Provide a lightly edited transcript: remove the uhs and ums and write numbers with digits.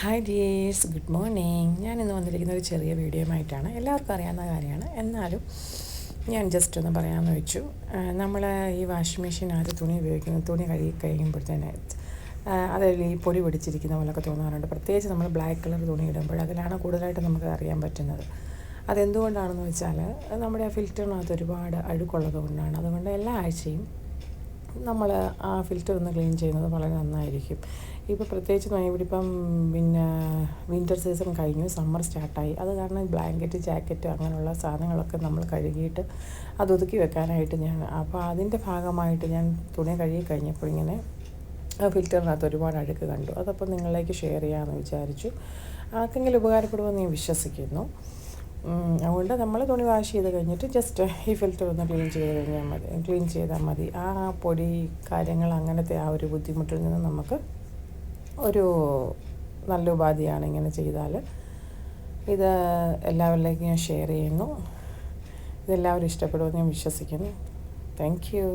Hi dears, good morning. ഞാനിന്ന് വന്നിരിക്കുന്ന ഒരു ചെറിയ വീഡിയോയുമായിട്ടാണ്. എല്ലാവർക്കും അറിയാവുന്ന കാര്യമാണ്, എന്നാലും ഞാൻ ജസ്റ്റ് ഒന്ന് പറയാമെന്ന് വെച്ചു. നമ്മൾ ഈ വാഷിംഗ് മെഷീനകത്ത് തുണി ഉപയോഗിക്കുന്നത്, തുണി കഴുകി കഴിയുമ്പോഴത്തേന് അതിൽ ഈ പൊടി പിടിച്ചിരിക്കുന്ന പോലൊക്കെ തോന്നാറുണ്ട്. പ്രത്യേകിച്ച് നമ്മൾ ബ്ലാക്ക് കളർ തുണി ഇടുമ്പോൾ അതിലാണ് കൂടുതലായിട്ട് നമുക്ക് അറിയാൻ പറ്റുന്നത്. അതെന്തുകൊണ്ടാണെന്ന് വെച്ചാൽ നമ്മുടെ ആ ഫിൽറ്ററിനകത്ത് ഒരുപാട് അഴുക്കുള്ളത് കൊണ്ടാണ്. അതുകൊണ്ട് എല്ലാ ആഴ്ചയും നമ്മൾ ആ ഫിൽറ്റർ ഒന്ന് ക്ലീൻ ചെയ്യുന്നത് വളരെ നന്നായിരിക്കും. ഇപ്പോൾ പ്രത്യേകിച്ച് ഇവിടെ ഇപ്പം പിന്നെ വിൻ്റർ സീസൺ കഴിഞ്ഞു, സമ്മർ സ്റ്റാർട്ടായി. അത് കാരണം ബ്ലാങ്കറ്റ്, ജാക്കറ്റ് അങ്ങനെയുള്ള സാധനങ്ങളൊക്കെ നമ്മൾ കഴുകിയിട്ട് അത് ഒതുക്കി വെക്കാനായിട്ട് അപ്പോൾ അതിൻ്റെ ഭാഗമായിട്ട് ഞാൻ തുണി കഴുകി കഴിഞ്ഞപ്പോൾ ഇങ്ങനെ ഫിൽറ്ററിനകത്ത് ഒരുപാട് അഴുക്ക് കണ്ടു. അതപ്പോൾ നിങ്ങളിലേക്ക് ഷെയർ ചെയ്യാമെന്ന് വിചാരിച്ചു. ആർക്കെങ്കിലും ഉപകാരപ്പെടുമെന്ന് ഞാൻ വിശ്വസിക്കുന്നു. അതുകൊണ്ട് നമ്മൾ തുണി വാഷ് ചെയ്ത് കഴിഞ്ഞിട്ട് ജസ്റ്റ് ഈ ഫിൽറ്റർ ഒന്ന് ക്ലീൻ ചെയ്താൽ മതി. ആ പൊടി കാര്യങ്ങൾ അങ്ങനത്തെ ആ ഒരു ബുദ്ധിമുട്ടിൽ നിന്ന് നമുക്ക് ഒരു നല്ല ഉപാധിയാണ് ഇങ്ങനെ ചെയ്താൽ. ഇത് എല്ലാവരിലേക്കും ഞാൻ ഷെയർ ചെയ്യുന്നു. ഇതെല്ലാവരും ഇഷ്ടപ്പെടുമെന്ന് ഞാൻ വിശ്വസിക്കുന്നു. Thank you.